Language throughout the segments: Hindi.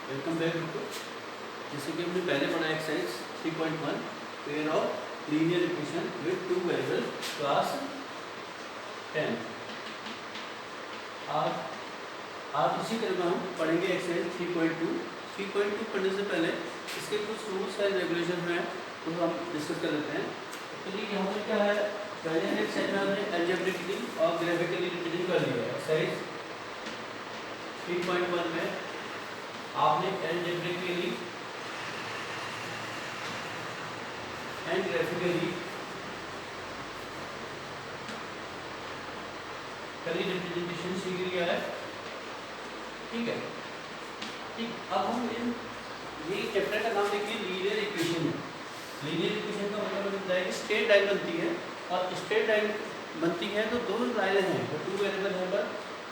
वेलकम बैक टू, जैसे कि हमने पहले पढ़ा exercise 3.1 pair of linear equation with two variable class 10। आज इसी तरह हम पढ़ेंगे एक्सरसाइज 3.2। 3.2 पढ़ने से पहले इसके कुछ रूल्स एंड रेगुलेशन हैं तो हम डिस्कस कर लेते हैं। तो ये यहाँ पर क्या है, पहले एक्सरसाइज में हमने अलजेब्रिकली और ग्राफिकली रिप्रेजेंट कर लिया है। एक्सरसाइज 3.1 में आपने अलजेब्रिकली एंड ग्राफिकली रिप्रेजेंटेशन सीख लिया है। ठीक है, ठीक। अब हम ये चैप्टर का नाम देखिए लीनियर इक्वेशन। लीनियर इक्वेशन का मतलब होता है कि स्ट्रेट लाइन बनती है, और स्ट्रेट लाइन बनती है तो दो लाइनें हैं, तो टू वेरिएबल है, पर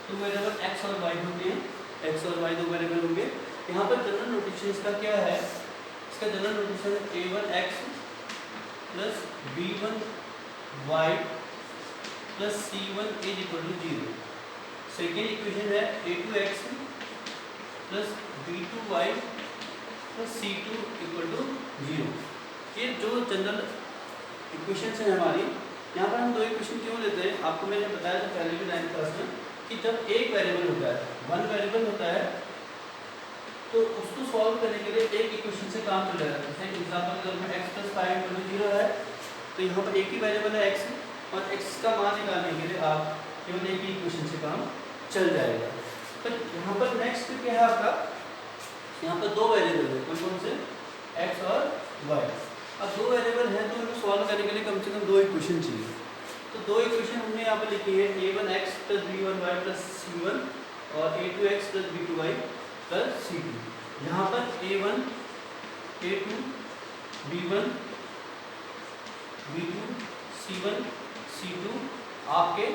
टू वेरिएबल एक्स और वाई होते हैं। एक्स और वाई दो वेरिएबल होंगे। यहाँ पर जनरल नोटेशन इसका क्या है, इसका general notation a1x plus b1y plus c1 is equal to 0। Second equation है a2x plus b2y plus c2 equal to 0। ये जो जनरल इक्वेशन है हमारी, यहाँ पर हम दो इक्वेशन क्यों लेते हैं, आपको मैंने बताया था पहले भी 9th क्लास में कि जब एक वेरिएबल होता है, वन वेरिएबल होता है, तो उसको सॉल्व करने के लिए एक इक्वेशन से काम चल रहा है। जैसे एग्जांपल के तौर पर x + 5 = 0 है, तो यहाँ पर एक ही वेरिएबल है x, और x का मान निकालने के लिए आप केवल एक ही इक्वेशन से काम चल जाएगा। तो यहाँ पर नेक्स्ट क्या है आपका, यहाँ पर दो वेरिएबल है, कौन कौन से, x और y। अब दो वेरिएबल हैं तो उनको सॉल्व करने के लिए कम से कम दो इक्वेशन चाहिए। तो दो इक्वेशन हमने यहाँ पर लिखी है a1x + b1y + c1 और a2x + b2y + c2। यहाँ पर a1 a2 b1 b2 c1 c2 आपके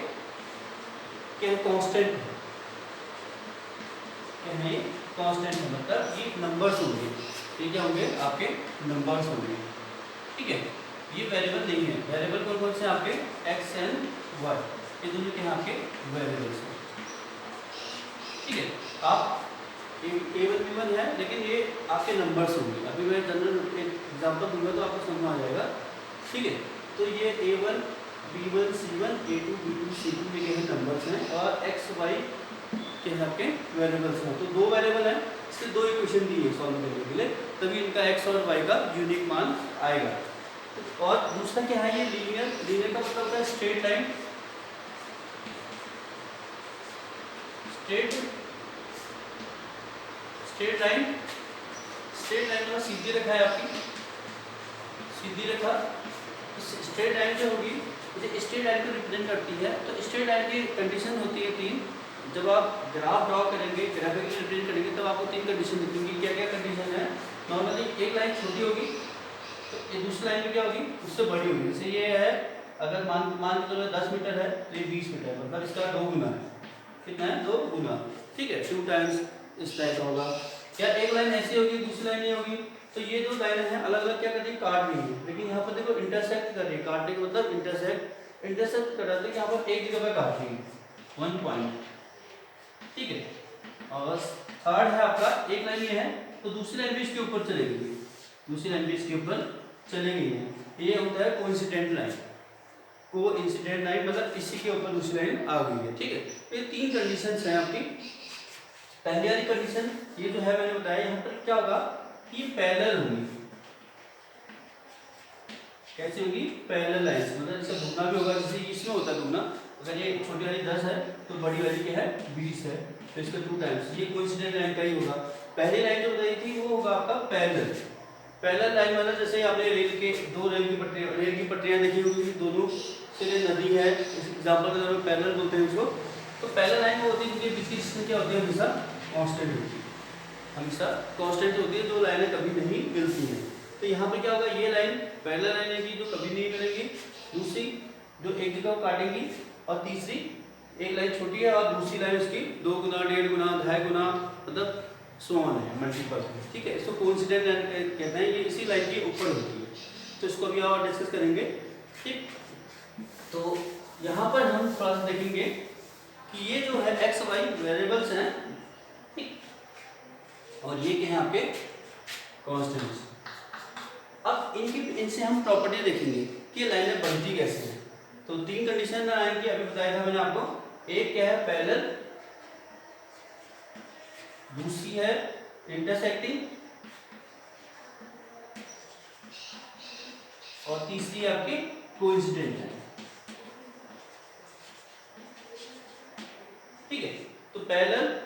क्या कांस्टेंट है, क्या है, ये कांस्टेंट है, मतलब ये नंबर्स होंगे, ये क्या होंगे, आपके नंबर्स होंगे। ठीक है, ये वेरिएबल नहीं है। वेरिएबल कौन कौन से आपके x एंड y, ये दोनों के आपके वेरिएबल्स हैं। ठीक है, आप a1 b1 है, लेकिन ये आपके नंबर्स होंगे। अभी मैं जनरल एग्जांपल दूंगा तो आपको समझ में आ जाएगा। ठीक है, तो ये a1 b1 c1 a2 b2 c2 ये के नंबर्स हैं, और x y के आपके वेरिएबल्स हैं। तो दो वेरिएबल हैं, इससे दो इक्वेशन दी है सॉल्व करने के लिए, तभी इनका x और y का यूनिक मान आएगा। और दूसरा क्या है, ये लीनियर। लीनियर का मतलब होता है स्ट्रेट लाइन। स्ट्रेट लाइन मतलब सीधी रेखा है आपकी, सीधी रेखा। स्ट्रेट लाइन जो होगी, जैसे स्ट्रेट लाइन को रिप्रेजेंट करती है, तो स्ट्रेट लाइन की कंडीशन होती है तीन। जब आप ग्राफ ड्रॉ करेंगे, ग्राफिकली रिप्रेजेंट करेंगे, तब आपको तीन कंडीशन दिखेंगी। क्या क्या कंडीशन है, नॉर्मली एक लाइन छोटी होगी, तो ये दूसरी लाइन में क्या होगी, उससे बड़ी होगी। जैसे ये है, अगर मान लो 10 मीटर है, तो ये 20 मीटर, मतलब इसका 2 गुना है। कितना है, 2 गुना। ठीक है, 2 टाइम्स इस टाइप का होगा। या एक लाइन ऐसी होगी, दूसरी लाइन ये होगी, तो ये दो लाइनें हैं अलग अलग क्या कर रही है, काट रही है, लेकिन यहाँ पर देखो इंटरसेक्ट कर रही है। काटने का मतलब इंटरसेक्ट कर रहा है, यहाँ पर एक जगह पर काट रही है, 1 पॉइंट। ठीक है, और थर्ड है आपका, एक लाइन ये है तो दूसरी लाइन भी इसके ऊपर चलेगी, दूसरी लाइन भी इसके ऊपर चलेगी। ये होता है कोइंसिडेंट लाइन। कोइंसिडेंट लाइन मतलब इसी के ऊपर दूसरी लाइन आ गई है। ठीक है, तो ये तीन कंडीशंस हैं आपकी। पहली वाली कंडीशन ये जो है मैंने बताया, यहाँ पर क्या होगा, ये पैरेलल होगी। कैसे होगी, पैरेलल लाइंस, मतलब इसका दुगना भी होगा, जैसे इसमें होता है दुगना। अगर ये छोटी वाली 10 है तो बड़ी वाली क्या है, 20 है, तो इसका 2 टाइम्स। ये कोइंसिडेंट लाइन का ही होगा। पहली लाइन जो बताई थी वो होगा आपका पैरेलल। पैरेलल लाइन मतलब जैसे आपने रेल की पटरियां देखी होगी, दोनों से नदी है, इस एग्जांपल के तौर पर पैरेलल बोलते हैं इसको। तो पैरेलल लाइन वो होती है जिनके बीच की डिस्टेंस क्या होती है, हमेशा कांस्टेंट होती है, हमेशा कांस्टेंट होती है, जो लाइनें कभी नहीं मिलती हैं। तो यहाँ पे क्या होगा, ये लाइन पैरेलल लाइन है जो कभी नहीं मिलेगी, दूसरी जो एक जगह को काटेंगी, और तीसरी एक लाइन छोटी है और दूसरी लाइन उसकी 2 गुना 1.5 गुना 2.5 गुना, मतलब सो ऑन है, मल्टीपल। ठीक है, इसको कोइंसिडेंट लाइन कहते हैं। ये इसी लाइन के ऊपर होती है, तो इसको अभी और डिस्कस करेंगे। ठीक, तो यहाँ पर हम थोड़ा सा देखेंगे कि ये जो है एक्स वाई वेरिएबल्स हैं। ठीक, और ये क्या है आपके कांस्टेंट्स। अब इनसे हम प्रॉपर्टी देखेंगे कि लाइनें बनती कैसे हैं। तो तीन कंडीशन आएंगी, अभी बताया था मैंने आपको। एक क्या है पैरेलल, दूसरी है इंटरसेक्टिंग, और तीसरी आपकी कोइंसिडेंट है। ठीक है, तो पैरेलल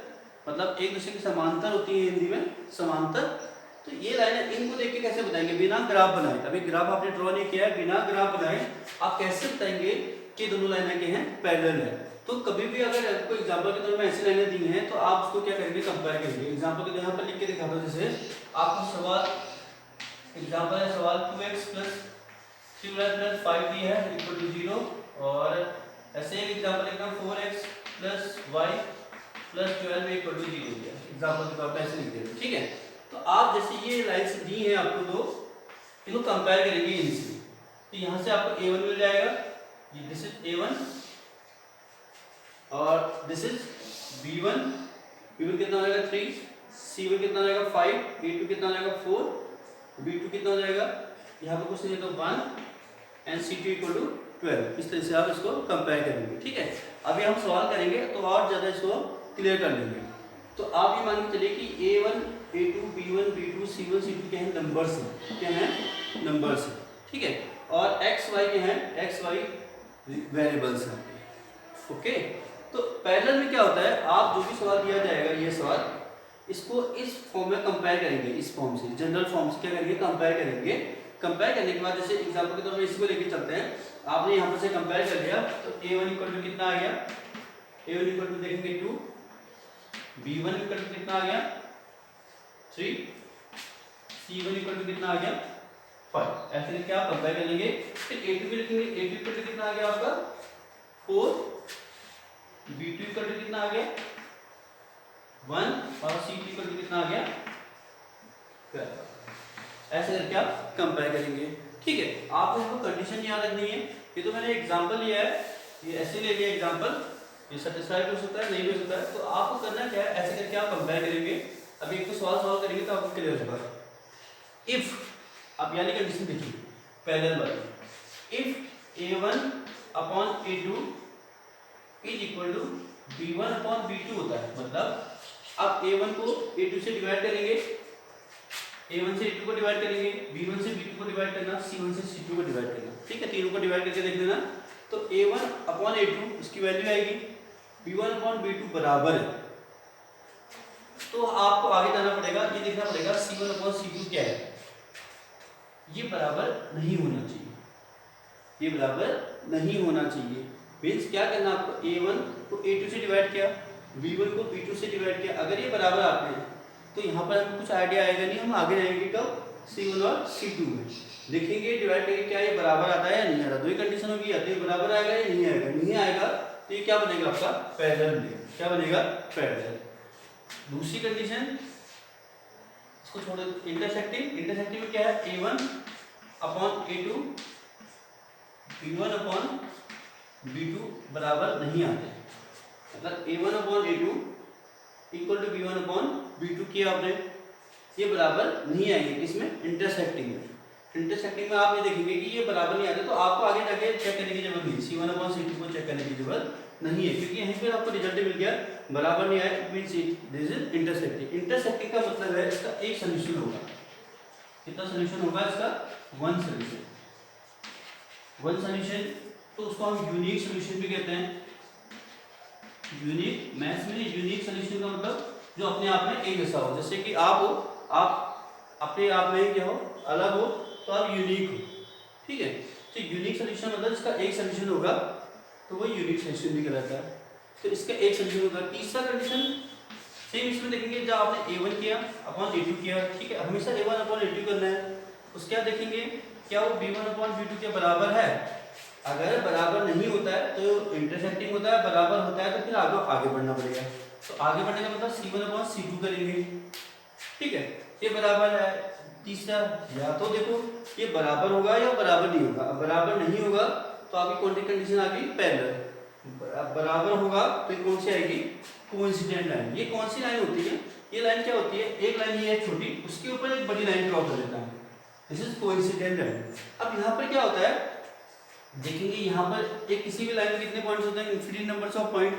मतलब एक दूसरे की समांतर होती है, हिंदी में समांतर। तो ये लाइनें इनको देख के कैसे बताएंगे, बिना ग्राफ बनाए। अभी ग्राफ आपने ड्रॉ नहीं किया है, बिना ग्राफ बनाए आप कैसे बताएंगे कि दोनों लाइनें क्या हैं, पैरेलल है। तो कभी भी अगर आपको एग्जांपल के तौर में ऐसी लाइनें दी हैं तो आप उसको क्या करेंगे, कंपेयर करेंगे। एग्जांपल के यहाँ पर लिख के दिखाता हूं, जैसे आपको सवाल एग्जांपल है, सवाल 2x + 3y + 5b है इक्वल टू 0, और ऐसे एक एग्जांपल लिखना 4x + y + 12 इक्वल टू 0 दिया। एग्जांपल के तौर पे ऐसे लिख देते, ठीक है। तो आप जैसे ये लाइंस दी हैं आपको दो, इनको कंपेयर करेंगे इनसे। तो यहाँ से आपको a1 मिल जाएगा, ये दिस इज a1 और दिस इज b1। b1 कितना हो जाएगा 3, c1 कितना हो जाएगा 5, a2 कितना हो जाएगा 4, b2 कितना हो जाएगा, यहाँ पर कुछ नहीं है तो 1 एंड c2 इक्वल टू 12। इस तरह से आप इसको कंपेयर करेंगे, ठीक है। अभी हम सवाल करेंगे तो और ज़्यादा इसको क्लियर कर लेंगे। तो आप ये मान के चलिए कि a1, a2, b1, b2, c1, c2 क्या है, नंबर्स हैं। क्या है, नंबर्स हैं, ठीक है। और x y क्या है, x y वेरिएबल्स हैं। ओके, तो पैरेलल में क्या होता है, आप जो भी सवाल दिया जाएगा, ये सवाल, इसको इस फॉर्म में कंपेयर करेंगे, इस फॉर्म से, जनरल फॉर्म से क्या करेंगे, कंपेयर करेंगे। कंपेयर करने के बाद जैसे एग्जांपल के तौर पे इसको लेके चलते हैं, आपने यहाँ पर से कंपेयर कर लिया तो a1 इक्वल टू कितना आ गया, a1 इक्वल टू देखेंगे 2, b1 इक्वल टू कितना आ गया 3, c1 इक्वल टू कितना आ गया 5। ऐसे करके आप कंपेयर कर लेंगे। फिर a2 भी लिखेंगे, a2 इक्वल टू कितना आ गया आपका 4, b2 इक्वल टू कितना आ गया 1, और c2 इक्वल टू कितना आ गया 12। ऐसे करके आप कंपेयर करेंगे, ठीक है। आपको यहाँ पर कंडीशन याद रखनी है। ये तो मैंने एग्जांपल लिया है, ये ऐसे ले लिया एग्जांपल, ये सेटिस्फाई हो सकता है, नहीं हो सकता है। तो आपको करना क्या है, ऐसे करके आप कंपेयर करेंगे। अभी एक तो सवाल सॉल्व करेंगे तो आपको क्लियर होगा। इफ अब यानी कंडीशन देखिए पैरेलल वाली, if a1 upon a2 is equal to b1 upon b2 होता है, मतलब आप a1 को a2 से डिवाइड करेंगे, a1 से a2 को डिवाइड करेंगे, b1 से b2 को डिवाइड करना, c1 से c2 को डिवाइड करना, ठीक है। तीनों को डिवाइड करके देख लेना। तो a1 अपॉन a2 इसकी वैल्यू आएगी b1 अपॉन b2 बराबर है। तो आपको आगे जाना पड़ेगा, ये देखना पड़ेगा c1 अपॉन c2 क्या है। ये बराबर नहीं होना चाहिए, ये बराबर नहीं होना चाहिए। मीन्स क्या करना, आपको a1 को a2 से डिवाइड किया, b1 को b2 से डिवाइड किया। अगर ये बराबर आते हैं तो यहाँ पर हमें कुछ आइडिया आएगा नहीं, हम आगे जाएंगे कब, c1 और c2 में देखेंगे डिवाइड करके क्या ये बराबर आता है या नहीं आता। दो ही कंडीशन होगी, या तो ये बराबर आएगा या नहीं आएगा। नहीं आएगा तो ये क्या बनेगा आपका पैरेलल बनेगा। क्या बनेगा, पैरेलल। दूसरी कंडीशन इसको छोड़ दो, इंटरसेक्टिंग। इंटरसेक्टिंग में क्या है, a1 upon a2 b1 upon b2 बराबर नहीं आते, मतलब a1 upon a2 equal to b1 upon b2 किया आपने, ये बराबर नहीं आएंगे। इसमें इंटरसेक्टिंग में, इंटरसेक्टिंग में आप ये देखेंगे कि ये बराबर नहीं आते, तो आपको आगे जाके चेक करने की जरूरत नहीं, c1 अपॉन c2 को चेक करने की जरूरत नहीं है, क्योंकि यहीं पर आपको रिजल्ट मिल गया बराबर नहीं आया, it means this is intersecting. Intersecting का मतलब है इसका एक सॉल्यूशन होगा। कितना सॉल्यूशन होगा इसका, वन सॉल्यूशन। वन सॉल्यूशन तो उसको हम यूनिक सॉल्यूशन भी कहते हैं। यूनिक, मैथ्स में यूनिक सॉल्यूशन का मतलब जो अपने आप में एक जैसा हो। जैसे कि आप हो, आप अपने आप में क्या हो, अलग हो, तो आप यूनिक हो, ठीक है। तो यूनिक सॉल्यूशन मतलब इसका एक सॉल्यूशन होगा, तो वो यूनिक सॉल्यूशन भी कहलाता है। तो इसका एक सॉल्यूशन होगा। तीसरा कंडीशन सेम इसमें देखेंगे, जब आपने a1 किया अपॉन a2 किया, ठीक है, हमेशा a1 अपॉन a2 करना है। उसके बाद देखेंगे क्या वो b1 अपॉन b2 के बराबर है। अगर बराबर नहीं होता है तो इंटरसेक्टिंग होता है, बराबर होता है तो फिर आगे बढ़ना पड़ेगा। तो आगे बढ़ने का मतलब c1 अपॉन c2 करेंगे, ठीक है। ये बराबर है। तीसरा, या तो देखो ये बराबर होगा या बराबर नहीं होगा। अब बराबर नहीं होगा तो आपकी कौन सी कंडीशन आ गई, पैरेलल। बराबर होगा तो कौन सी आएगी, कोइंसिडेंट लाइन। ये कौन सी लाइन होती है? ये लाइन क्या होती है, एक लाइन ये है छोटी, उसके ऊपर एक बड़ी लाइन ड्रॉ कर देता है, दिस इज कोइंसिडेंट लाइन। अब यहाँ पर क्या होता है, देखेंगे यहाँ पर एक किसी भी लाइन में कितने पॉइंट्स होते हैं, इन्फिनिट नंबर्स ऑफ पॉइंट।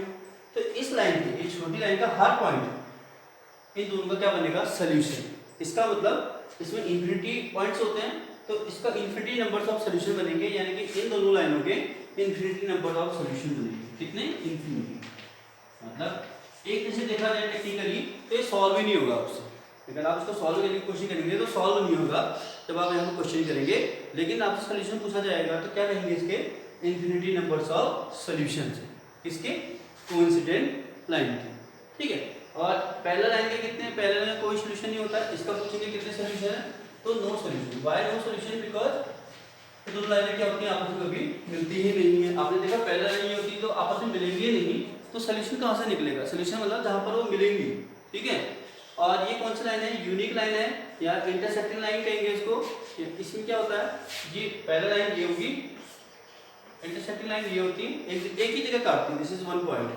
तो इस लाइन के, ये छोटी लाइन का हर पॉइंट इन दोनों का क्या बनेगा, सोल्यूशन। इसका मतलब इसमें इन्फिनिटी पॉइंट्स होते हैं, तो इसका इन्फिनिटी नंबर्स ऑफ सोल्यूशन बनेंगे, यानी कि इन दोनों लाइनों के इन्फिनिटी नंबर ऑफ सोल्यूशन बनेंगे। कितने? इन्फिनिटी। मतलब एक जैसे देखा जाए टेक्निकली तो ये सॉल्व ही नहीं होगा उससे, अगर आप इसको सॉल्व करने की कोशिश करेंगे तो सॉल्व नहीं होगा जब आप यहाँ पर क्वेश्चन करेंगे। लेकिन आपसे सोल्यूशन पूछा जाएगा तो क्या कहेंगे इसके, इन्फिनिटी नंबर्स ऑफ सोल्यूशन से, इसके कोइंसिडेंट लाइन के। ठीक है, और पहला लाइन के कितने, पहले लाइन में कोई सोल्यूशन नहीं होता, इसका पूछेंगे कितने सोल्यूशन है, तो no solution. Why no solution? Because दोनों लाइनें क्या होती हैं, आपस में कभी मिलती ही नहीं है। आपने देखा पहला लाइन ये होती है तो आपस में मिलेंगी नहीं, तो सोल्यूशन कहाँ से निकलेगा? सोल्यूशन मतलब जहाँ पर वो मिलेंगी। ठीक है, और ये कौन सी लाइन है, यूनिक लाइन है या इंटरसेक्टिंग लाइन कहेंगे इसको। इसमें क्या होता है, ये पहला लाइन ये होगी, इंटरसेक्टिंग लाइन ये होती है, एक ही जगह काटती है, दिस इज वन पॉइंट,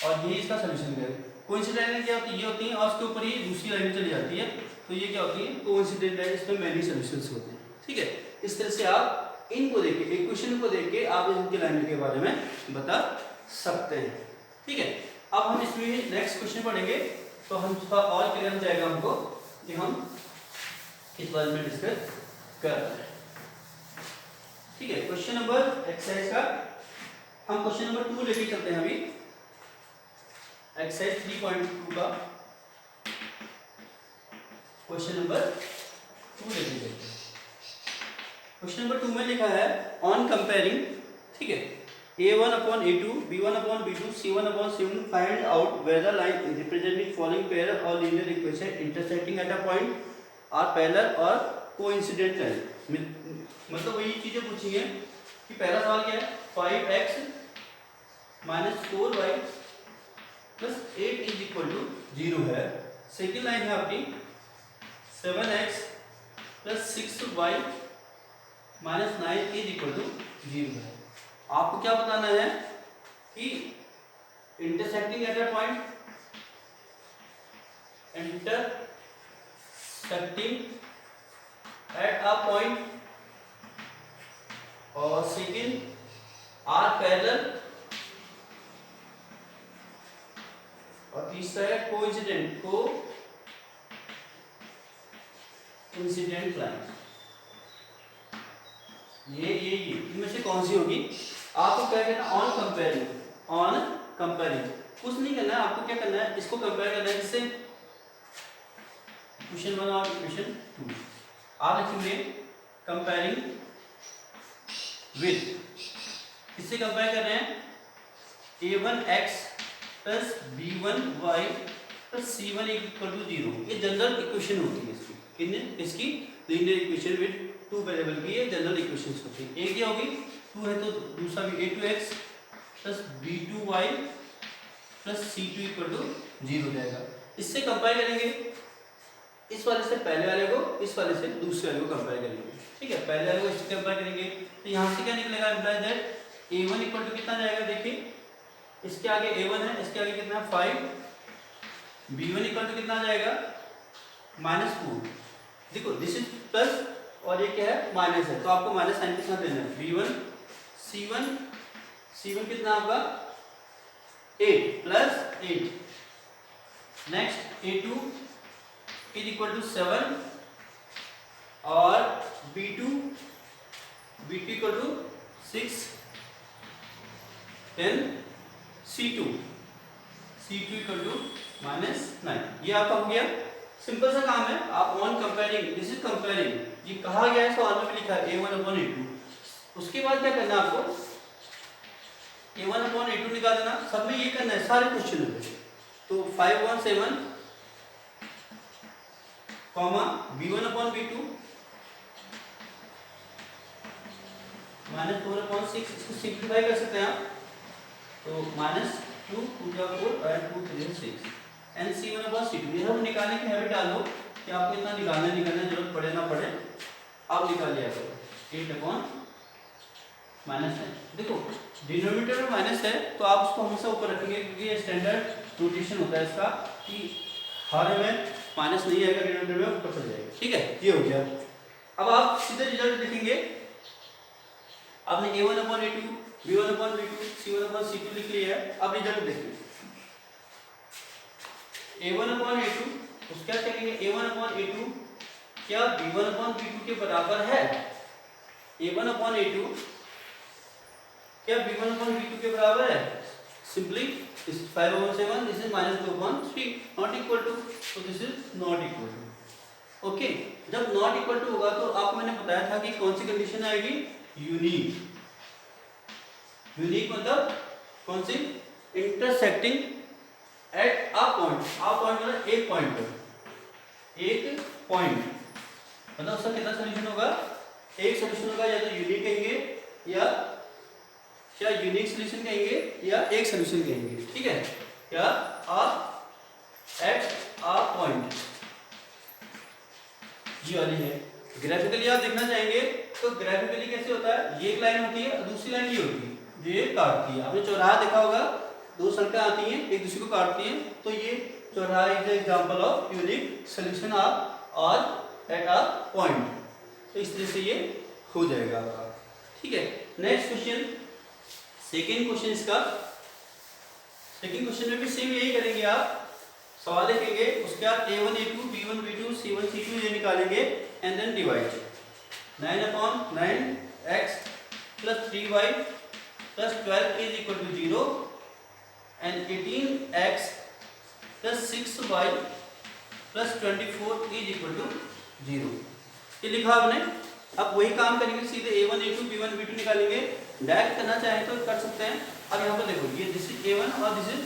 और ये इसका सोल्यूशन है। कोइंसिडेंट लाइन क्या होती है, ये होती है और उसके ऊपर ही दूसरी लाइन चली जाती है, तो ये क्या होती है, कोइंसिडेंट लाइन। इसमें मेनी सोल्यूशंस होते हैं। ठीक है, इस तरह से आप इनको देख के, इक्वेशन को देख के आप इनकी लाइन के बारे में बता सकते हैं। ठीक है, अब हम इसमें नेक्स्ट क्वेश्चन पढ़ेंगे, तो हम थोड़ा और क्लियर हो जाएगा हमको कि हम किस बारे में डिस्कस कर रहे हैं। ठीक है, क्वेश्चन नंबर एक्सरसाइज का हम क्वेश्चन नंबर 2 लेके चलते हैं अभी, एक्सरसाइज 3.2 का क्वेश्चन नंबर 2 लेके चलते हैं। क्वेश्चन नंबर 2 में लिखा है ऑन कंपेयरिंग, ठीक है, a1 upon a2, b1 upon b2, c1 upon c1, find out whether line representing following pair or linear equation intersecting at a point are parallel or coincident line। मतलब वही चीजें पूछी है कि पहला सवाल क्या है, 5x minus 4y plus 8 is equal to 0 है। सेकेंड लाइन है आपकी 7x plus 6y minus 9 is equal to 0 है। आपको क्या बताना है कि intersecting at a point, intersecting at a point, और सेकेंड आर पैरेलल, और तीसरा है कोइंसिडेंट, कोइंसिडेंट लाइन। ये इनमें से कौन सी होगी? आपको क्या करना, ऑन कंपेयरिंग, ऑन कंपेयरिंग कुछ नहीं करना है, आपको क्या करना है, इसको कंपेयर करना है किससे, क्वेश्चन 1 और क्वेश्चन 2। आप लिखेंगे कंपेयरिंग विद, किससे कंपेयर कर रहे हैं, a1x plus b1y plus c1 equal to 0। ये जनरल इक्वेशन होती है इसकी लीनियर इक्वेशन विद 2 वेरिएबल की, ये जनरल इक्वेशंस होती है। एक क्या होगी, 2 है तो दूसरा भी a2x plus b2y plus c2 equal to 0 हो जाएगा। इससे कंपेयर करेंगे, इस वाले से पहले वाले को, इस वाले से दूसरे वाले को कंपेयर करेंगे। ठीक है, पहले वाले को इससे कंपेयर करेंगे तो यहाँ से क्या निकलेगा, imply that a1 equal to कितना जाएगा, देखिए इसके आगे a1 है, इसके आगे कितना है 5, b1 इक्वल टू कितना जाएगा -4। देखो दिस इज प्लस और ये क्या है माइनस है, तो आपको माइनस साइन के साथ लेना है। b1 c1 कितना आपका 8 plus 8, next a2 is equal to 7 और b2 equal to 6, then c2 equal to -9। ये आपका हो गया, सिंपल सा काम है। आप on comparing, this is comparing, ये कहा गया है सवाल में भी लिखा है a1 upon a2। उसके बाद क्या करना है आपको, a1 upon a2 निकाल देना, सब में ये करना है सारे क्वेश्चन में। तो 517 comma b1 upon b2 -4 upon 6, इसको सिंप्लीफाई कर सकते हैं आप, तो -2 2 4 और 2 3 6 एंड c1 upon c2। ये सब निकालने की हैबिट डाल लो कि आपको इतना निकालने जरूरत पड़े ना पड़े, आप निकाल लिया करो। 8 अपॉन माइनस है, देखो डिनोमिनेटर में माइनस है तो आप उसको हमेशा ऊपर रखेंगे क्योंकि ये स्टैंडर्ड रोटेशन होता है इसका कि हर में माइनस नहीं आएगा, डिनोमिनेटर में ऊपर चल जाएगा। ठीक है, ये हो गया। अब आप सीधे रिजल्ट लिखेंगे। आपने a1/a2, b1/b2, c1/c2 लिख लिया है। अब रिजल्ट देखिए, a1/a2 उसका क्या करेंगे, a1/a2 क्या b1/b2 के बराबर है? a1/a2 क्या b1/b2 के बराबर है? सिंपली इस 5/7 this is -2/3 not equal to, तो this is not equal to. Okay, जब नॉट इक्वल टू होगा तो आपको मैंने बताया था कि कौन सी कंडीशन आएगी, यूनिक। यूनिक मतलब कौन सी, intersecting at a point. A point मतलब एक पॉइंट पर, एक पॉइंट मतलब उसका कितना सोल्यूशन होगा, एक सोल्यूशन होगा। या तो यूनिक कहेंगे या क्या यूनिक सॉल्यूशन कहेंगे या एक सॉल्यूशन कहेंगे। ठीक है, या एट अ पॉइंट, ये वाली है। ग्राफिकली आप देखना चाहेंगे तो ग्राफिकली कैसे होता है, ये एक लाइन होती है और दूसरी लाइन ये होती है, ये काटती है। आपने चौराहा देखा होगा, दो सड़कें आती हैं एक दूसरे को काटती हैं, तो ये चौराहा is example of unique solution of eight a point. तो इस तरह से ये हो जाएगा आपका। ठीक है, नेक्स्ट क्वेश्चन, सेकेंड क्वेश्चन इसका। सेकेंड क्वेश्चन में भी सेम यही करेंगे आप, सवाल लिखेंगे, उसके बाद a1a2 b1b2 c1c2 ये निकालेंगे and then divide. 9/9x plus 3y plus 12 is equal to 0 and 18x plus 6y plus 24 is equal to 0। ये लिखा आपने। अब वही काम करेंगे, सीधे a1a2 b1b2 निकालेंगे। डायरेक्ट करना चाहें तो कर सकते हैं। अब यहाँ पर देखो, ये दिस इज a1 और दिस इज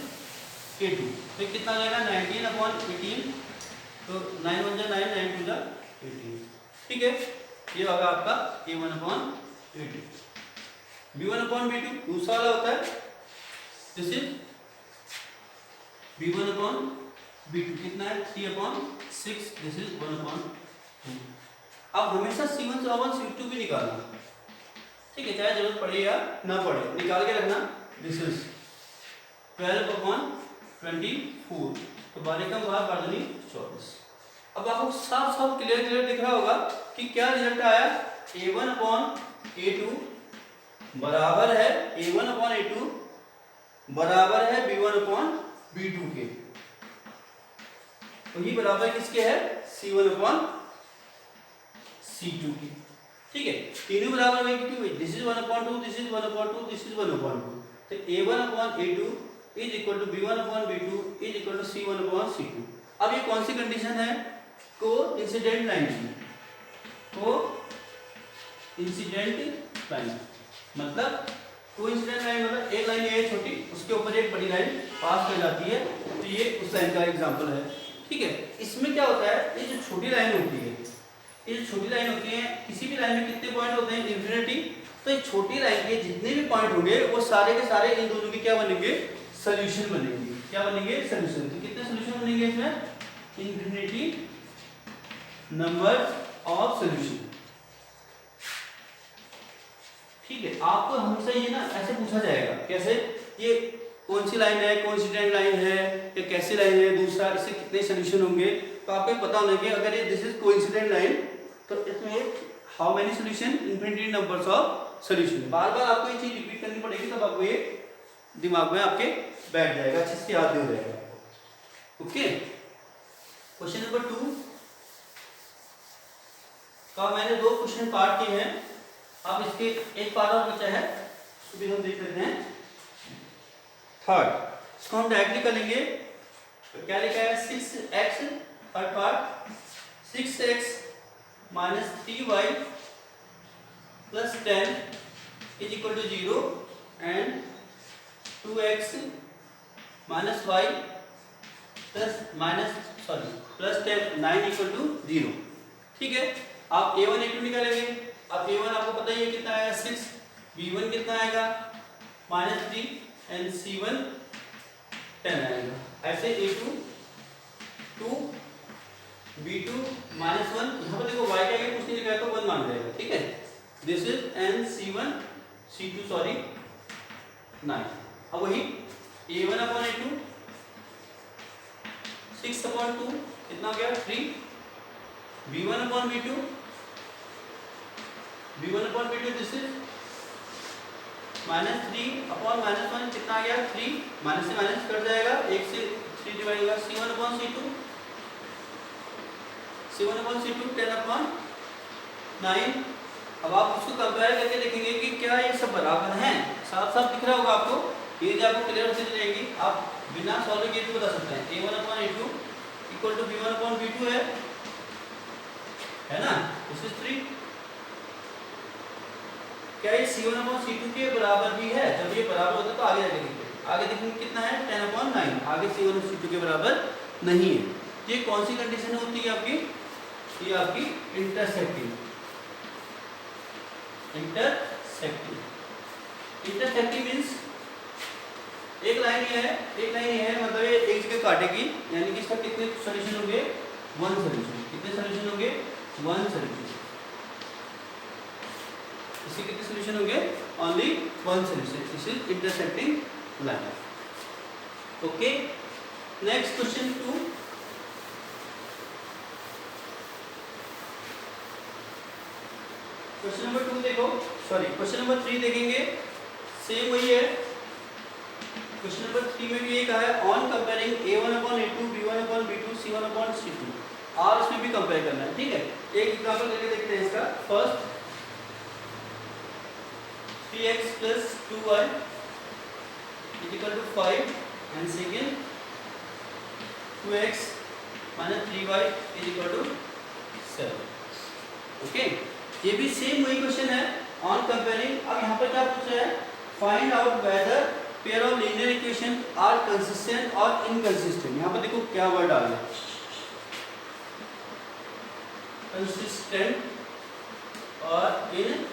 a2, तो कितना आ जाएगा 19/18, तो 9 1 जा 9, 9 2 जा 18। ठीक है, ये होगा आपका a1/a2। b1/b2 दूसरा वाला होता है, दिस इज b1/b2 कितना है 3/6, दिस इज 1/2। अब हमेशा c1 c2 भी निकालना। ठीक है, चाहे जरूरत पड़े या ना पड़े, निकाल के रखना। दिस इज 12/24, तो 12 का 24। अब आपको साफ साफ क्लियर दिख रहा होगा कि क्या रिजल्ट आया, a1/a2 बराबर है a1/a2 बराबर है b1/b2 के। तो ये बराबर किसके है, c1/c2 की। ठीक है, तीनों बराबर हुए क्योंकि this is 1/2, this is 1/2, this is 1/2, तो a1/a2 is equal to b1/b2 is equal to c1/c2। अब ये कौन सी कंडीशन है, को इंसिडेंट लाइन की। को इंसिडेंट लाइन मतलब, को इंसिडेंट लाइन मतलब एक लाइन ये छोटी, उसके ऊपर एक बड़ी लाइन पास कर जाती है, तो ये उस लाइन का एग्जांपल है। ठीक है, इसमें क्या होता है, ये जो छोटी लाइन होती है, ये जो छोटी लाइन होती है, किसी भी लाइन में कितने पॉइंट होते हैं, इंफिनिटी। तो ये छोटी लाइन के जितने भी पॉइंट होंगे वो सारे के सारे इन दोनों के क्या बनेंगे, सॉल्यूशन बनेंगे। क्या बनेंगे, सॉल्यूशन। तो कितने सॉल्यूशन बनेंगे इसमें, इंफिनिटी नंबर ऑफ सॉल्यूशन। ठीक है, आपको हमेशा ये ना ऐसे पूछा जाएगा, कैसे, ये कौन सी लाइन है, कोइंसिडेंट लाइन है या कैसी लाइन है, दूसरा इससे कितने सॉल्यूशन होंगे। तो आपको पता होना कि अगर ये दिस इज कोइंसिडेंट लाइन, तो इसमें how many solution, infinity numbers of solution. बार बार आपको ये चीज रिपीट करनी पड़ेगी, तब आपको ये दिमाग में आपके बैठ जाएगा, अच्छे से याद हो जाएगा। ओके, क्वेश्चन नंबर 2 का मैंने 2 क्वेश्चन पार्ट किए हैं। अब इसके एक पार्ट और बचा है, उसको भी हम देख लेते हैं। थर्ड, इसको हम डायरेक्टली कर लेंगे। तो क्या लिखा है, 6x, third part 6x minus 3y plus 10 is equal to 0 and 2x minus y plus 10 9 equal to 0। ठीक है, आप a1 a2 निकालेंगे। अब a1 आपको पता ही है कितना आएगा 6, b1 कितना आएगा -3 एंड c1 10 आएगा। ऐसे a2 2 b2 -1, यहाँ पर देखो y का कुछ नहीं लिखा है तो 1 मान जाएगा। ठीक है, this is and c1 c2 9। अब वही a1/a2 6/2 कितना हो गया 3 v1/v2 दिस इज -3/-1 कितना आ गया 3 माइनस से माइनस कट जाएगा 1 से 3 डिवाइड होगा c1/c2 10/9। अब आप उसको कंपेयर करके देखेंगे कि क्या ये सब बराबर हैं, साफ साफ दिख रहा होगा आपको, ये जो आपको क्लियर होती जाएगी, आप बिना सॉल्व किए भी बता सकते हैं a1/a2 इक्वल टू b1/b2 है ना, दिस इज 3। क्या ये c1/c2 के बराबर भी है? जब ये बराबर होता है तो आगे जाके देखेंगे, आगे देखेंगे कितना है 10/9, आगे c1/c2 के बराबर नहीं है। ये कौन सी कंडीशन होती है आपकी? ये आपकी इंटरसेक्टिंग मींस एक लाइन ये है मतलब ये एक जगह काटेगी, यानी कि इसका कितने सॉल्यूशन होंगे 1 सॉल्यूशन। कितने सॉल्यूशन होंगे 1 सॉल्यूशन। इसके कितने सॉल्यूशन होंगे only 1 solution. This is intersecting line. Okay, next question 2। Question number 2 देखो, सॉरी क्वेश्चन नंबर 3 देखेंगे, सेम वही है। क्वेश्चन नंबर 3 में भी ये कहा है on comparing a1/a2 b1/b2 c1/c2, और इसमें भी कंपेयर करना है। ठीक है, एक एग्जांपल लेके देखते हैं इसका। First 3x + 2y = 5 and second 2x - 3y = 7। Okay, ये भी सेम वही क्वेश्चन है ऑन कंपेयरिंग। अब यहाँ पर क्या पूछा है, find out whether pair of linear equation are consistent और इनकंसिस्टेंट। यहाँ पर देखो क्या वर्ड आ गया, कंसिस्टेंट और इनकंसिस्टेंट।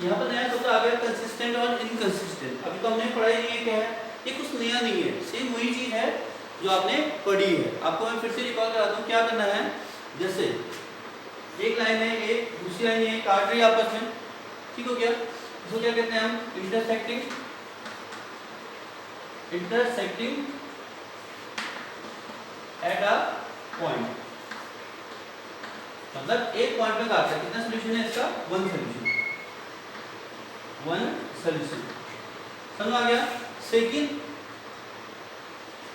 यहाँ पर नया शब्द आ गया कंसिस्टेंट और इनकंसिस्टेंट। अभी तो हमने पढ़ा ही नहीं है क्या है, ये कुछ नया नहीं है, सेम वही चीज है जो आपने पढ़ी है। आपको मैं फिर से रिकॉल कराता हूँ क्या करना है। जैसे एक लाइन है, एक दूसरी लाइन है, काट रही है आपस में, ठीक हो गया। इसको क्या कहते हैं हम, इंटरसेक्टिंग एट अ पॉइंट। मतलब एक पॉइंट पे काटता है। कितना सॉल्यूशन है इसका 1 सॉल्यूशन। समझ आ गया।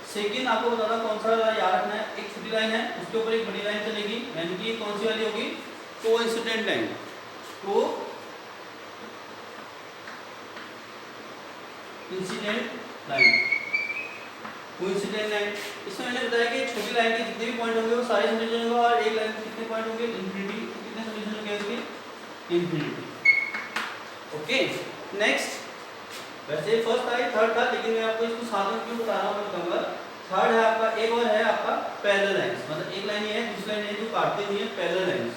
सेकंड आपको बताना कौन सा याद रखना है। एक छोटी लाइन है, उसके ऊपर एक बड़ी लाइन चलेगी, यानी कि कौन सी वाली होगी, कोइंसिडेंट लाइन। Coincident line. इसमें मैंने बताया कि छोटी लाइन के जितने भी पॉइंट होंगे वो सारे सॉल्यूशन होंगे, और एक लाइन के कितने पॉइंट होंगे इंफिनिटी। कितने सॉल्यूशन होंगे इसके इंफिनिटी। Okay, next. वैसे फर्स्ट था, थर्ड था, लेकिन मैं आपको इसको साथ में क्यों बता रहा हूँ मैं बताऊंगा। थर्ड है आपका, एक और है आपका पैरेलल लाइंस। मतलब एक लाइन ये है, दूसरी लाइन है जो काटती नहीं है, पैरेलल लाइंस।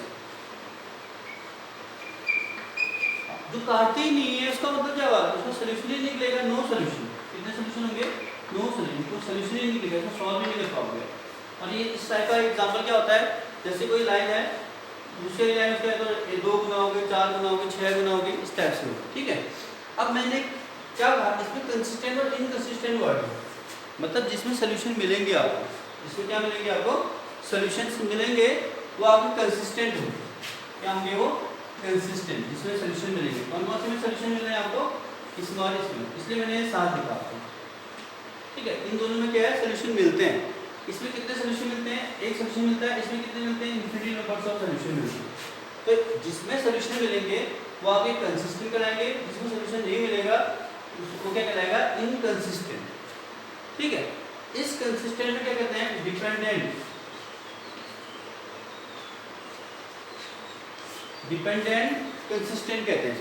जो काटती ही नहीं है उसका मतलब क्या हुआ, उसका सॉल्यूशन ही निकलेगा नो सॉल्यूशन। कितने सॉल्यूशन होंगे नो सॉल्यूशन, कोई सॉल्यूशन ही नहीं निकलेगा, इसको सॉल्व नहीं कर पाओगे। और ये इस टाइप का एग्जांपल क्या होता है, जैसे कोई लाइन है, दूसरी लाइन उसका तो 2 गुना होगे, 4 गुना होगे, 6 गुना होगे, इस टाइप से। ठीक है, अब मैंने क्या कहा, इसमें कंसिस्टेंट और इनकंसिस्टेंट वर्ड है, मतलब जिसमें सॉल्यूशन मिलेंगे आपको, जिसमें क्या मिलेंगे आपको सॉल्यूशंस मिलेंगे, वो आपको कंसिस्टेंट होंगे। क्या होंगे वो कंसिस्टेंट, जिसमें सॉल्यूशन मिलेंगे। कौन कौन से में सॉल्यूशन मिल रहे हैं आपको, इसमें और इसमें, इसलिए मैंने साथ लिखा आपको। ठीक है, इन दोनों में क्या है सॉल्यूशन मिलते हैं। इसमें कितने सॉल्यूशन मिलते हैं, एक सॉल्यूशन मिलता है, इसमें कितने मिलते हैं, इन्फिनिटी नंबर्स ऑफ सॉल्यूशन मिलते हैं। तो जिसमें सॉल्यूशन मिलेंगे वो आप एक कंसिस्टेंट कराएंगे, जिसमें सॉल्यूशन नहीं मिलेगा उसको क्या कहलाएगा इनकंसिस्टेंट। ठीक है, इस कंसिस्टेंट में क्या कहते हैं डिपेंडेंट कंसिस्टेंट कहते हैं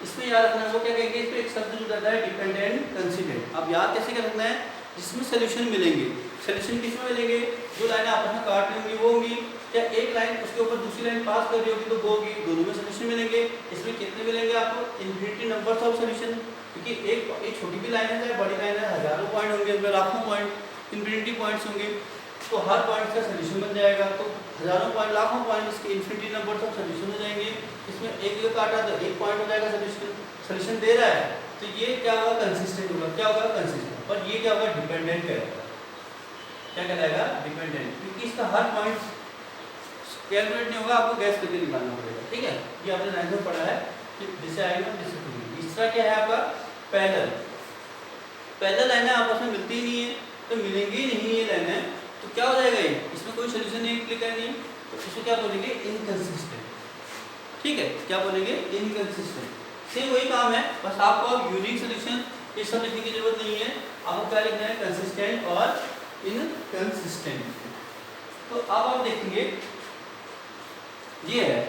इसमें याद रखना है, वो क्या कहेंगे, इस पे एक शब्द जुड़ जाता है डिपेंडेंट कंसिस्टेंट। अब याद कैसे कर रखना है, जिसमें सॉल्यूशन मिलेंगे, सॉल्यूशन किसमें मिलेंगे, जो लाइनें आपस में काट रही होंगी वो होंगी, या एक लाइन उसके ऊपर दूसरी लाइन पास कर रही होगी तो वो होगी, दोनों में सॉल्यूशन मिलेंगे। इसमें कितने मिलेंगे आपको, इन्फिनिटी नंबर्स ऑफ सॉल्यूशन, क्योंकि एक छोटी भी लाइन है चाहे बड़ी लाइन है, हजारों पॉइंट होंगे, उसमें लाखों पॉइंट, इन्फिनिटी पॉइंट्स होंगे, तो हर पॉइंट का सॉल्यूशन बन जाएगा। तो हजारों पॉइंट, लाखों पॉइंट, इसके इन्फिनिटी नंबर्स ऑफ सॉल्यूशन हो जाएंगे। इसमें एक जगह काटा तो एक पॉइंट हो जाएगा, सॉल्यूशन दे रहा है, तो ये क्या होगा कंसिस्टेंट होगा। क्या होगा कंसिस्टेंट। पर ये क्या होगा, डिपेंडेंट कहलाएगा। क्या कहलाएगा, डिपेंडेंट, क्योंकि इसका हर पॉइंट कैलकुलेट नहीं होगा, आपको गैस करके निकालना पड़ेगा। ठीक है, ये आपने लाइन में पढ़ा है कि जिसे आएगा जिसे टूटेगी। तीसरा क्या है आपका, पैरेलल। पैरेलल लाइनें आपस में मिलती ही नहीं है, तो मिलेंगी ही नहीं ये लाइनें, तो क्या हो जाएगा, ये इसमें कोई सोल्यूशन नहीं क्लिक करेंगे, तो इसको क्या बोलेंगे, इनकंसिस्टेंट। ठीक है, क्या बोलेंगे, इनकंसिस्टेंट। सेम वही काम है, बस आपको अब यूनिक सोल्यूशन ये सब लिखने की जरूरत नहीं है, आपको क्या लिखना है, कंसिस्टेंट और इनकंसिस्टेंट। तो अब आप देखेंगे ये है,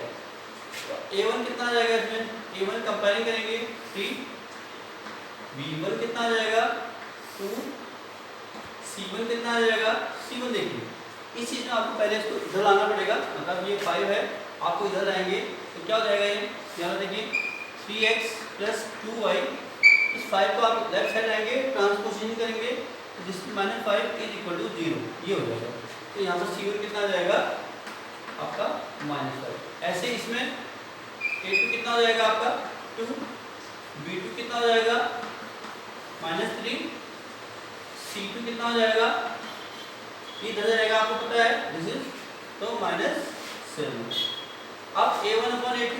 तो A1 कितना आ जाएगा इसमें, A1 कंपेयरिंग करेंगे 3, B1 कितना आ जाएगा 2, C1 कितना आ जाएगा, C1 देखिए इस चीज में आपको पहले इसको इधर लाना पड़ेगा, मतलब ये 5 है, आपको इधर आएंगे तो क्या हो जाएगा, ये यहाँ देखिए 3x + 2y, इस 5 को आप लेफ्ट साइड आएंगे, ट्रांसपोजिशन करेंगे, जिसमें -5 = 0, ये हो जाएगा। तो यहाँ पर C1 कितना आ जाएगा आपका -5। ऐसे इसमें A2 कितना हो जाएगा आपका 2, B2 कितना हो जाएगा -3, C2 कितना हो जाएगा, इधर जाएगा आपको पता है दिस इज, तो -7। अब A1/A2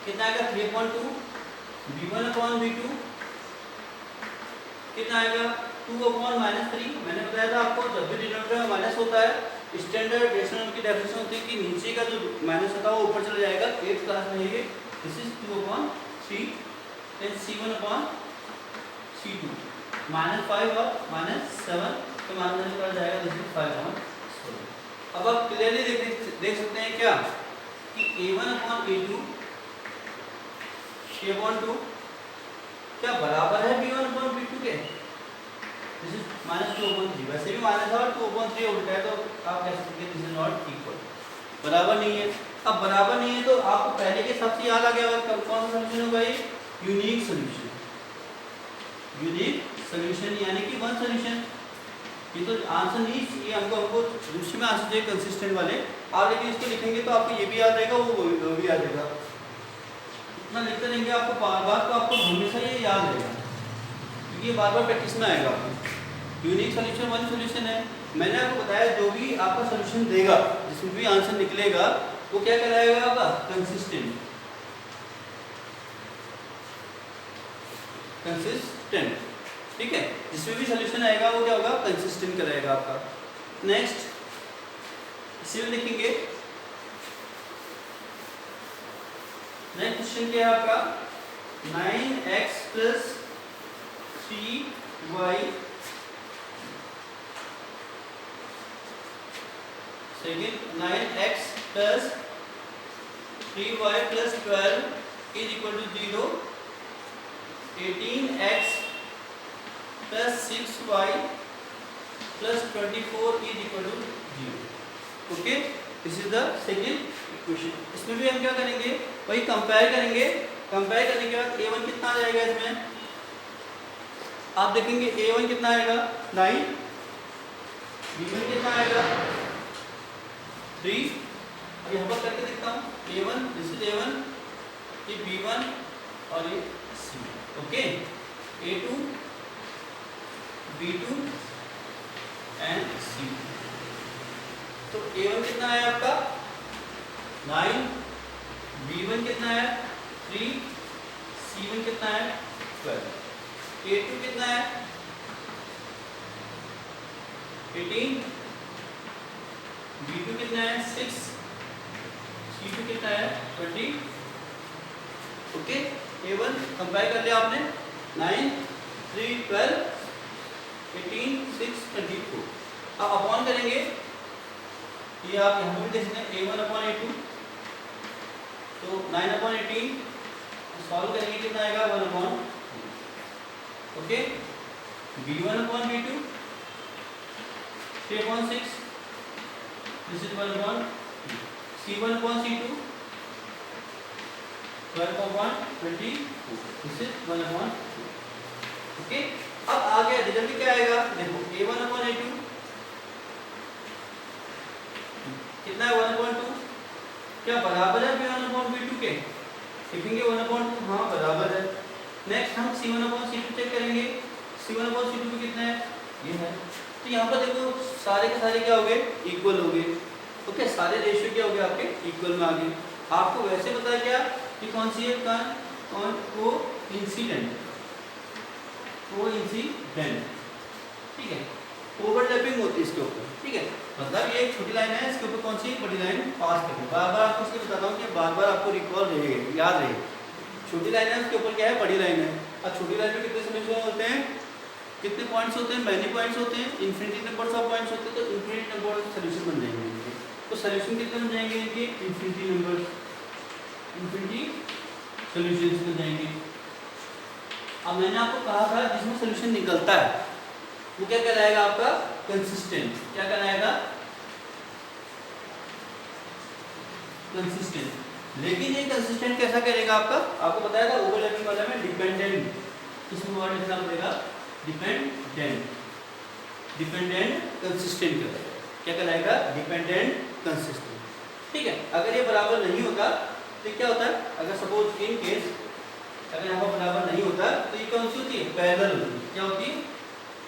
कितना आएगा 3/2, B1/B2 कितना आएगा 2/-3। मैंने बताया था आपको जब भी डिनोमिनेटर में माइनस होता है, स्टैंडर्ड रेशनल की डेफिनेशन होती है कि नीचे का जो माइनस होता है वो ऊपर चला जाएगा। 8th क्लास में ये दिस इज 2/3 एंड C1/C2 -5 और -7, तो माइनस निकल जाएगा दिस इज 5/4। अब आप क्लियरली देख सकते हैं क्या कि A1/A2 K/2 क्या बराबर है B1/B2 के, दिस इज -2/3। वैसे भी माइनस है और 2/3 उल्टा है, तो आप कह सकते हैं दिस इज नॉट इक्वल, बराबर नहीं है। अब बराबर नहीं है तो आपको पहले के सबसे याद आ गया होगा कौन सा सॉल्यूशन होगा, ये यूनिक सॉल्यूशन। यूनिक सॉल्यूशन यानी कि वन सॉल्यूशन। ये तो आंसर नहीं, ये हमको दूसरे में आंसर चाहिए कंसिस्टेंट वाले। आप लेकिन इसको लिखेंगे तो आपको ये भी याद रहेगा, वो भी याद रहेगा। इतना लिखते रहेंगे आपको बार बार, तो आपको हमेशा ये याद रहेगा, क्योंकि ये बार बार प्रैक्टिस में आएगा आपको। यूनिक सॉल्यूशन वन सॉल्यूशन है। मैंने आपको बताया जो भी आपका सॉल्यूशन देगा, जिसमें भी आंसर निकलेगा, वो क्या कहलाएगा आपका, कंसिस्टेंट। कंसिस्टेंट, ठीक है, जिसमें भी सॉल्यूशन आएगा वो क्या होगा, कंसिस्टेंट कराएगा आपका। नेक्स्ट इसी में लिखेंगे, नेक्स्ट क्वेश्चन क्या है आपका, 9x + 3y, second 9x + 3y + 12 = 0, 18x + 6y + 24 = 0। Okay, this is the second equation. इसमें भी हम क्या करेंगे, वही कंपेयर करेंगे। कंपेयर करने के बाद A1 कितना आ जाएगा, इसमें आप देखेंगे A1 कितना आएगा 9, B1 कितना आएगा 3। अब यहाँ पर करके देखता हूँ, A1 दिस इज A1, ये B1 और ये C। Okay, A2 B2 and C। तो A1 कितना है आपका 9, B1 कितना है 3, C1 कितना है 12, A2 कितना है 18, B2 कितना है 6, C2 कितना है 20। ओके, A1 कंपेयर कर लिया आपने, 9, 3, 12, 18, 6, 24। अब अपॉन करेंगे, ये आप यहाँ पे देख सकते हैं A1/A2, तो 9/18 सॉल्व करेंगे कितना आएगा 1/2। Okay, B1/B2 3/6, this is 1/2, C1/C2 12/22, this is 1/2। Okay, अब आगे रिजल्ट क्या आएगा, देखो A1/A2 कितना है 1/2, क्या बराबर है B1/B2 के, लिखेंगे 1/2, हाँ बराबर है। नेक्स्ट हम C1/C2 चेक करेंगे, C1/C2 पे कितना है, ये है। तो यहाँ पर देखो सारे के सारे क्या हो गए, इक्वल हो गए। ओके, सारे रेशियो क्या हो गए आपके इक्वल में आ गए। आपको वैसे पता है क्या कि कौन सी है, को इंसिडेंट, ठीक है, ओवरलैपिंग होती है इसके ऊपर, ठीक है। मतलब ये एक छोटी लाइन है, इसके ऊपर कौन सी बड़ी लाइन पास करनी। बार बार आपको इसलिए बताता हूँ कि बार बार आपको रिकॉल रहेगा, याद रहे। छोटी लाइन है, उसके ऊपर क्या है, बड़ी लाइन है। और छोटी लाइन में कितने सॉल्यूशन होते हैं, कितने पॉइंट्स होते हैं, मैनी पॉइंट्स होते हैं, इन्फिनिटी नंबर्स ऑफ पॉइंट्स होते हैं। तो इन्फिनिटी नंबर ऑफ सॉल्यूशन बन जाएंगे इनके। तो सॉल्यूशन कितने बन जाएंगे इनके, इन्फिनिटी नंबर्स, इन्फिनिटी सॉल्यूशंस बन जाएंगे। अब मैंने आपको कहा था जिसमें सॉल्यूशन निकलता है वो क्या कहलाएगा, आपका कंसिस्टेंट। क्या कहलाएगा, कंसिस्टेंट। लेकिन ये कंसिस्टेंट कैसा करेगा आपका, आपको बताया था ओवरलैपिंग वाला में डिपेंडेंट, इसमें वर्ड लिखना पड़ेगा डिपेंडेंट, डिपेंडेंट कंसिस्टेंट कहलाएगा। क्या कहलाएगा, डिपेंडेंट कंसिस्टेंट, ठीक है। अगर ये बराबर नहीं होता तो क्या होता है, अगर सपोज इन केस अगर यहाँ पर बराबर नहीं होता तो ये कौन सी होती है, पैरेलल होती है। क्या होती है,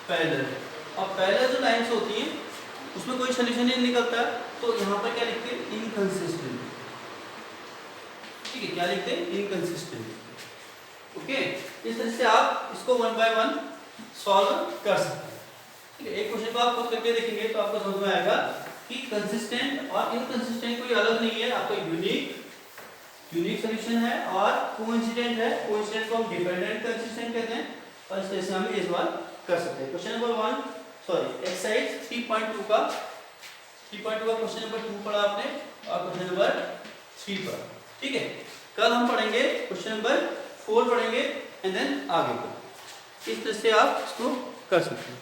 पैरेलल। और पैरेलल जो लाइंस होती हैं उसमें कोई सॉल्यूशन नहीं निकलता, तो यहाँ पर क्या लिखते हैं, इनकंसिस्टेंट, ठीक है। क्या लिखते हैं, इनकंसिस्टेंट। ओके, इस तरह से आप इसको 1 बाय 1 सॉल्व कर सकते हैं, ठीक है। एक क्वेश्चन को आप खुद करके देखेंगे तो आपको समझ में आएगा कि कंसिस्टेंट और इनकंसिस्टेंट कोई अलग नहीं है, आपका यूनिक सॉल्यूशन है और कोइंसिडेंट है। कोइंसिडेंट को हम डिपेंडेंट कंसिस्टेंट कहते हैं और इस तरह से हम इस बार कर सकते हैं। क्वेश्चन नंबर 1 सॉरी एक्सरसाइज 3.2 का क्वेश्चन नंबर 2 पढ़ा आपने और क्वेश्चन नंबर 3 पढ़ा, ठीक है। कल हम पढ़ेंगे क्वेश्चन नंबर 4 पढ़ेंगे एंड देन आगे को। इस तरह से आप इसको कर सकते हैं।